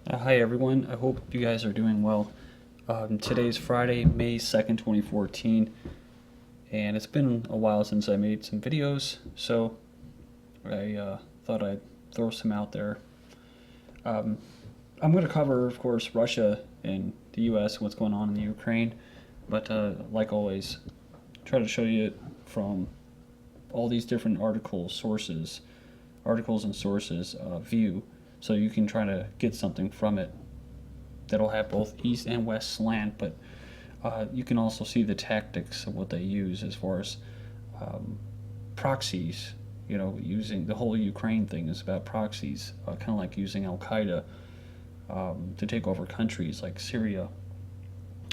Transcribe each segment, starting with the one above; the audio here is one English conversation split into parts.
Hi everyone, I hope you guys are doing well. Today's Friday, May 2nd, 2014, and it's been a while since I made some videos, so I thought I'd throw some out there. Um, I'm going to cover, of course, Russia and the US and what's going on in the Ukraine, but like always, try to show you it from all these different articles and sources view, so you can try to get something from it that'll have both east and west slant, but you can also see the tactics of what they use as far as um, proxies. You know, using the whole Ukraine thing is about proxies, kind of like using Al Qaeda to take over countries like Syria.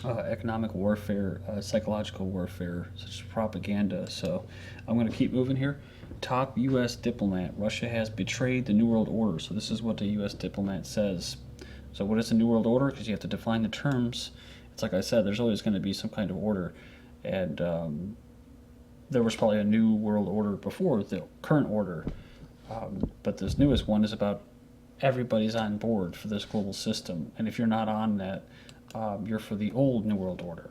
Economic warfare, psychological warfare, such as propaganda. So I'm going to keep moving here. Top U.S. diplomat: Russia has betrayed the New World Order. So this is what the U.S. diplomat says. So what is the New World Order? Because you have to define the terms. It's like I said, there's always going to be some kind of order. And there was probably a New World Order before the current order. But this newest one is about everybody's on board for this global system. And if you're not on that, you're for the old New World Order.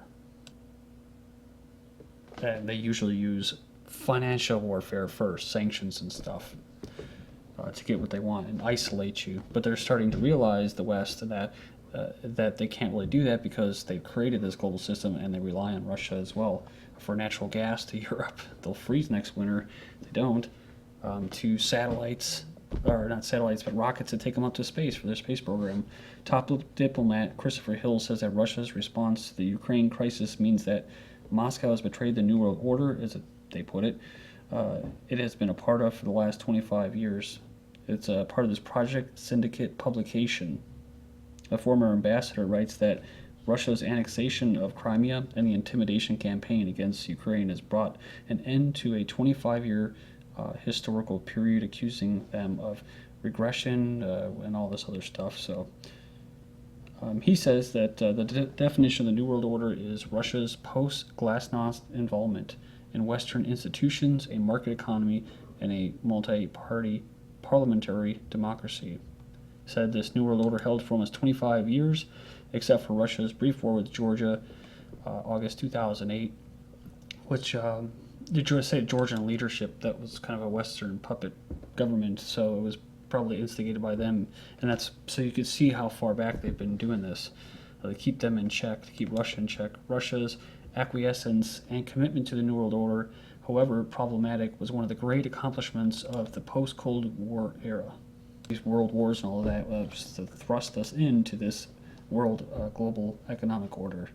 And they usually use financial warfare first, sanctions and stuff, to get what they want and isolate you. But they're starting to realize, the West, that they can't really do that because they've created this global system and they rely on Russia as well for natural gas to Europe. They'll freeze next winter. They don't. To satellites, or not satellites, but rockets that take them up to space for their space program. Top diplomat Christopher Hill says that Russia's response to the Ukraine crisis means that Moscow has betrayed the New World Order, as they put it. It has been a part of for the last 25 years. It's a part of this Project Syndicate publication. A former ambassador writes that Russia's annexation of Crimea and the intimidation campaign against Ukraine has brought an end to a 25-year historical period, accusing them of regression and all this other stuff. So he says that the definition of the New World Order is Russia's post-Glasnost involvement in Western institutions, a market economy, and a multi-party parliamentary democracy. He said this New World Order held for almost 25 years, except for Russia's brief war with Georgia, August 2008, which the Georgian leadership, that was kind of a Western puppet government, so it was probably instigated by them, and that's so you could see how far back they've been doing this. To keep them in check, to keep Russia in check. Russia's acquiescence and commitment to the New World Order, however problematic, was one of the great accomplishments of the post-Cold War era. These world wars and all of that was to thrust us into this world global economic order.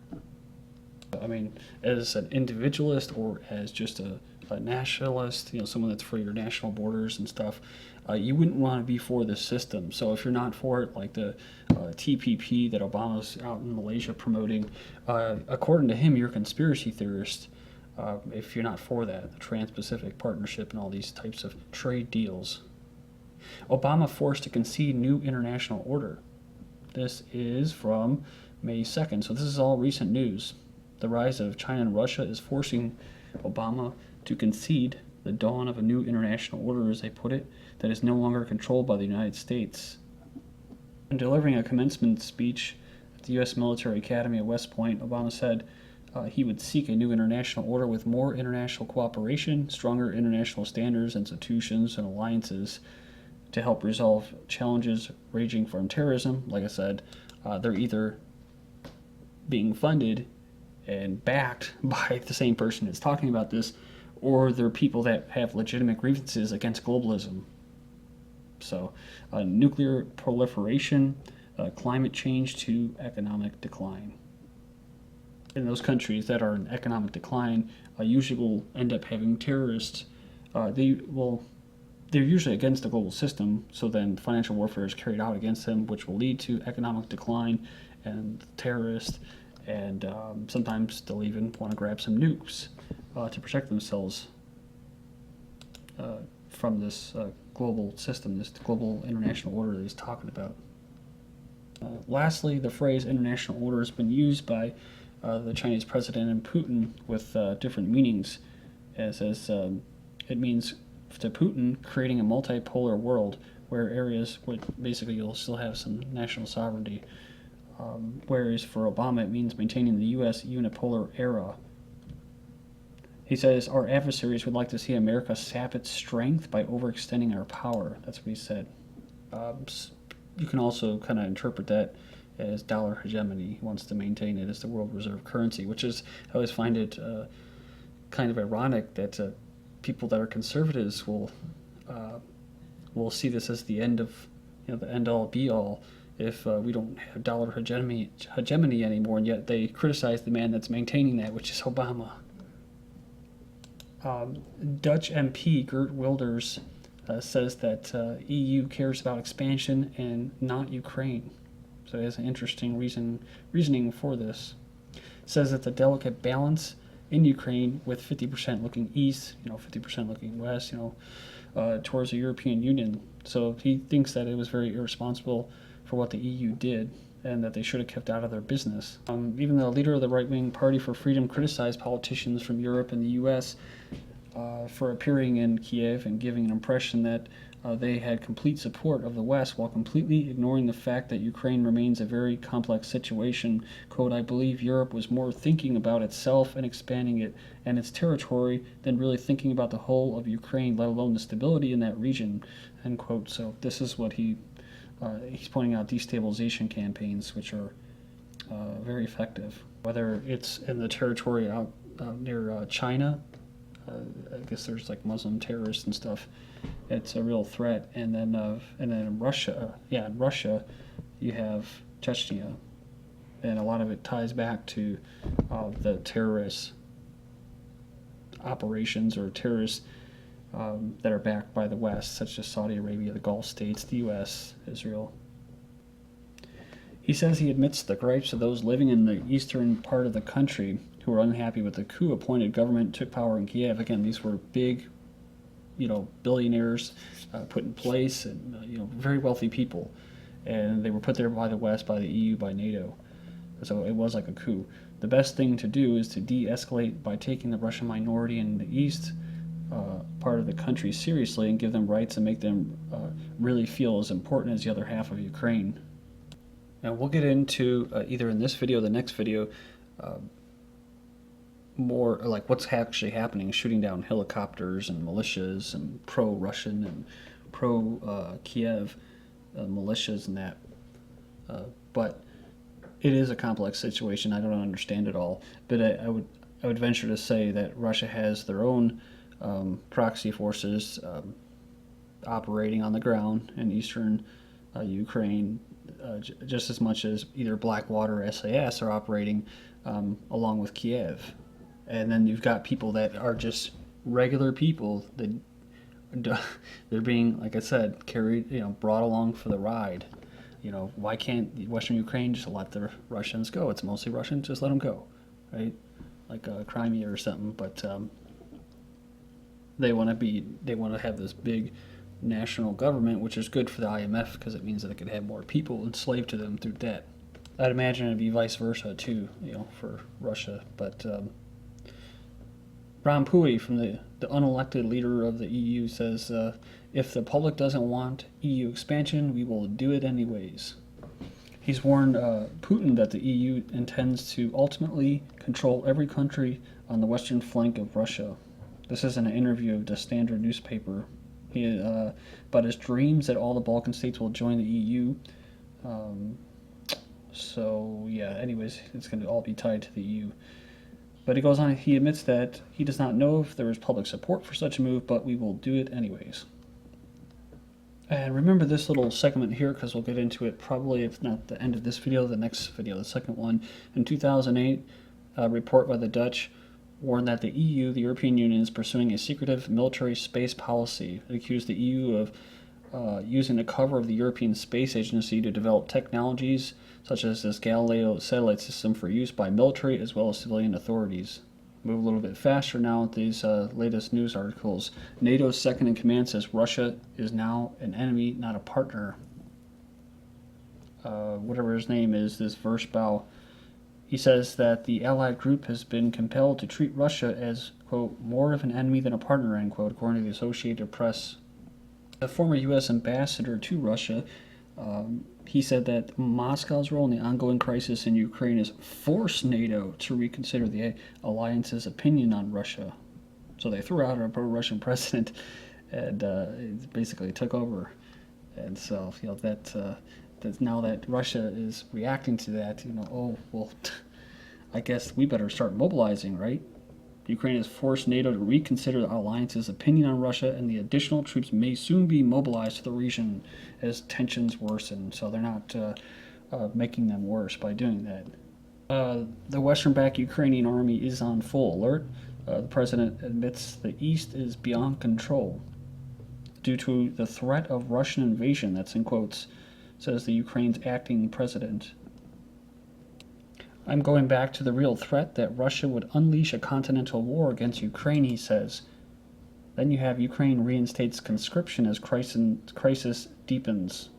I mean, as an individualist or as just a nationalist, you know, someone that's for your national borders and stuff, you wouldn't want to be for this system. So if you're not for it, like the TPP that Obama's out in Malaysia promoting, according to him, you're a conspiracy theorist. If you're not for that, the Trans-Pacific Partnership and all these types of trade deals. Obama forced to concede new international order. This is from May 2nd, so this is all recent news. The rise of China and Russia is forcing Obama to concede the dawn of a new international order, as they put it, that is no longer controlled by the United States. In delivering a commencement speech at the U.S. Military Academy at West Point, Obama said he would seek a new international order with more international cooperation, stronger international standards, institutions, and alliances to help resolve challenges ranging from terrorism. Like I said, they're either being funded and backed by the same person that's talking about this, or they're people that have legitimate grievances against globalism. So, nuclear proliferation, climate change to economic decline. In those countries that are in economic decline, usually will end up having terrorists. They're usually against the global system, so then financial warfare is carried out against them, which will lead to economic decline and terrorists. And sometimes they'll even want to grab some nukes to protect themselves from this global system, this global international order that he's talking about. Lastly, the phrase international order has been used by the Chinese president and Putin with different meanings. It means, to Putin, creating a multipolar world where areas where basically you'll still have some national sovereignty. Whereas for Obama, it means maintaining the U.S. unipolar era. He says, our adversaries would like to see America sap its strength by overextending our power. That's what he said. You can also kind of interpret that as dollar hegemony. He wants to maintain it as the world reserve currency, which is, I always find it kind of ironic that people that are conservatives will see this as the end of, the end all be all if we don't have dollar hegemony anymore, and yet they criticize the man that's maintaining that, which is Obama. Dutch MP Geert Wilders says that EU cares about expansion and not Ukraine. So he has an interesting reasoning for this. It says it's a delicate balance in Ukraine with 50% looking east, 50% looking west, towards the European Union. So he thinks that it was very irresponsible for what the EU did and that they should have kept out of their business. Even the leader of the right-wing Party for Freedom criticized politicians from Europe and the U.S. For appearing in Kiev and giving an impression that they had complete support of the West while completely ignoring the fact that Ukraine remains a very complex situation. Quote, I believe Europe was more thinking about itself and expanding it and its territory than really thinking about the whole of Ukraine, let alone the stability in that region, end quote. So this is what he's pointing out, destabilization campaigns, which are very effective. Whether it's in the territory out near China, I guess there's like Muslim terrorists and stuff. It's a real threat. And then in Russia, in Russia, you have Chechnya, and a lot of it ties back to the terrorist operations or terrorists that are backed by the West, such as Saudi Arabia, the Gulf states, the U.S., Israel. He says he admits the gripes of those living in the eastern part of the country who were unhappy with the coup-appointed government took power in Kiev. Again, these were big, billionaires put in place, and very wealthy people, and they were put there by the West, by the EU, by NATO. So it was like a coup. The best thing to do is to de-escalate by taking the Russian minority in the east part of the country seriously and give them rights and make them really feel as important as the other half of Ukraine. Now we'll get into either in this video or the next video more like what's actually happening, shooting down helicopters and militias and pro-Russian and pro-Kiev militias and that. But it is a complex situation. I don't understand it all. But I would venture to say that Russia has their own proxy forces operating on the ground in eastern Ukraine, just as much as either Blackwater or SAS are operating along with Kiev. And then you've got people that are just regular people that they're being, like I said, carried, brought along for the ride. Why can't Western Ukraine just let the Russians go? It's mostly Russian, just let them go, right? Like Crimea or something. But they want to have this big national government, which is good for the IMF because it means that it could have more people enslaved to them through debt. I'd imagine it'd be vice versa too, for Russia. But Ron Pui, from the unelected leader of the EU, says, if the public doesn't want EU expansion, we will do it anyways. He's warned Putin that the EU intends to ultimately control every country on the western flank of Russia. This is in an interview of the Standard newspaper. But his dreams that all the Balkan states will join the EU. Anyways, it's going to all be tied to the EU. But he goes on, he admits that he does not know if there is public support for such a move, but we will do it anyways. And remember this little segment here, because we'll get into it probably, if not the end of this video, the next video, the second one. In 2008, a report by the Dutch warned that the EU, the European Union, is pursuing a secretive military space policy. It accused the EU of using the cover of the European Space Agency to develop technologies such as this Galileo satellite system for use by military as well as civilian authorities. Move a little bit faster now with these latest news articles. NATO's second in command says Russia is now an enemy, not a partner. Whatever his name is, this Vershbow, he says that the Allied group has been compelled to treat Russia as, quote, more of an enemy than a partner, end quote, according to the Associated Press. A former U.S. ambassador to Russia, he said that Moscow's role in the ongoing crisis in Ukraine is force NATO to reconsider the alliance's opinion on Russia. So they threw out a pro-Russian president, and it basically took over. And so, that now that Russia is reacting to that, oh well, I guess we better start mobilizing, right? Ukraine has forced NATO to reconsider the alliance's opinion on Russia, and the additional troops may soon be mobilized to the region as tensions worsen. So they're not making them worse by doing that. The Western-backed Ukrainian army is on full alert. The president admits the East is beyond control due to the threat of Russian invasion. That's in quotes, says the Ukraine's acting president. I'm going back to the real threat that Russia would unleash a continental war against Ukraine, he says. Then you have Ukraine reinstates conscription as crisis deepens.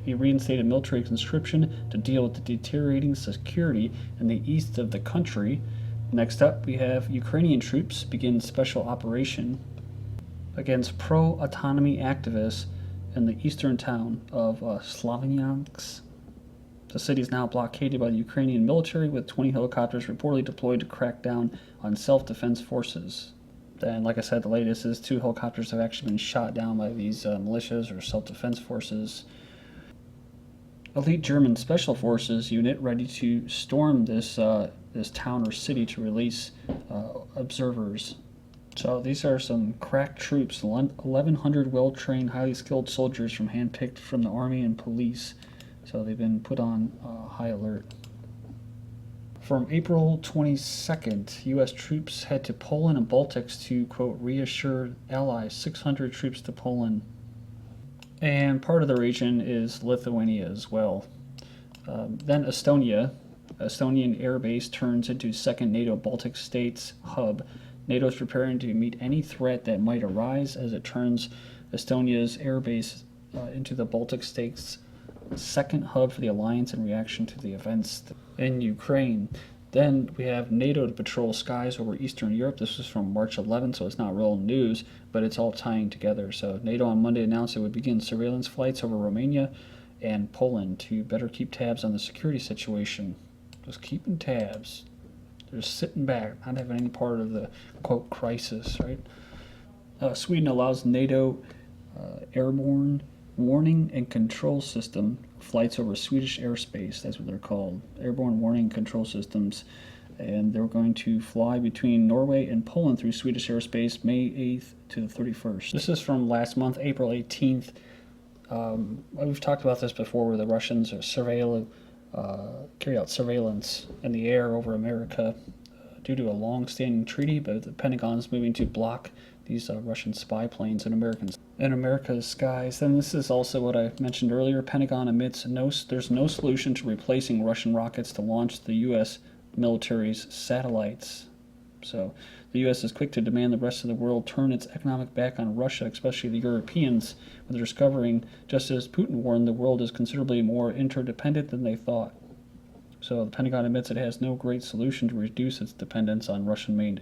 He reinstated military conscription to deal with the deteriorating security in the east of the country. Next up, we have Ukrainian troops begin special operation against pro-autonomy activists in the eastern town of Slavyansk. The city is now blockaded by the Ukrainian military, with 20 helicopters reportedly deployed to crack down on self-defense forces. Then, like I said, the latest is 2 helicopters have actually been shot down by these militias or self-defense forces. Elite German Special Forces unit ready to storm this town or city to release observers. So these are some crack troops, 1,100 well-trained, highly skilled soldiers handpicked from the army and police. So they've been put on high alert. From April 22nd, U.S. troops head to Poland and Baltics to, quote, reassure allies. 600 troops to Poland. And part of the region is Lithuania as well. Then Estonia. Estonian air base turns into second NATO Baltic states hub. NATO is preparing to meet any threat that might arise as it turns Estonia's air base into the Baltic states' second hub for the alliance in reaction to the events in Ukraine. Then we have NATO to patrol skies over Eastern Europe. This was from March 11th, so it's not real news, but it's all tying together. So NATO on Monday announced it would begin surveillance flights over Romania and Poland to better keep tabs on the security situation. Just keeping tabs. They're just sitting back, not having any part of the, quote, crisis, right? Sweden allows NATO airborne warning and control system flights over Swedish airspace. That's what they're called, airborne warning control systems. And they're going to fly between Norway and Poland through Swedish airspace May 8th to the 31st. This is from last month, April 18th. We've talked about this before, where the Russians carry out surveillance in the air over America due to a long-standing treaty, but the Pentagon is moving to block these Russian spy planes in America's skies. Then this is also what I mentioned earlier. Pentagon admits there's no solution to replacing Russian rockets to launch the U.S. military's satellites. So the U.S. is quick to demand the rest of the world turn its economic back on Russia, especially the Europeans, when they're discovering, just as Putin warned, the world is considerably more interdependent than they thought. So the Pentagon admits it has no great solution to reduce its dependence on Russian-made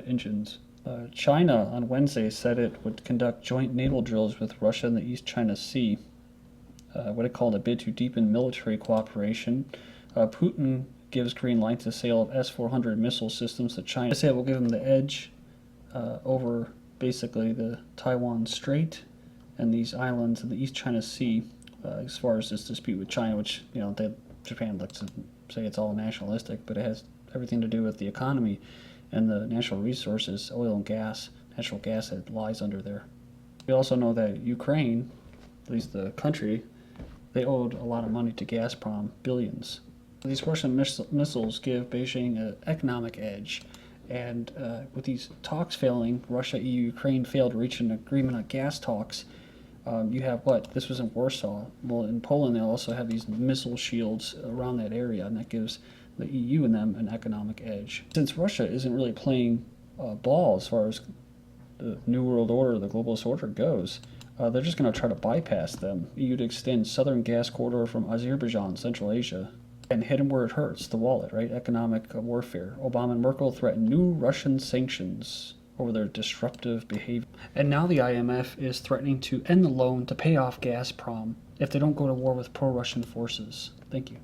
engines. China on Wednesday said it would conduct joint naval drills with Russia in the East China Sea, what it called a bid to deepen military cooperation. Putin gives green light to sale of S-400 missile systems to China. They say it will give them the edge over basically the Taiwan Strait and these islands in the East China Sea as far as this dispute with China, which, Japan likes to say it's all nationalistic, but it has everything to do with the economy and the natural resources, oil and gas, natural gas that lies under there. We also know that Ukraine, at least the country, they owed a lot of money to Gazprom, billions. These Russian missiles give Beijing an economic edge, and with these talks failing, Russia, EU, Ukraine failed to reach an agreement on gas talks. You have what? This was in Warsaw. Well, in Poland, they'll also have these missile shields around that area, and that gives the EU and them an economic edge. Since Russia isn't really playing ball as far as the New World Order, the globalist order goes, they're just going to try to bypass them. EU to extend southern gas corridor from Azerbaijan, Central Asia, and hit them where it hurts, the wallet, right? Economic warfare. Obama and Merkel threaten new Russian sanctions. over their disruptive behavior. And now the IMF is threatening to end the loan to pay off Gazprom if they don't go to war with pro-Russian forces. Thank you.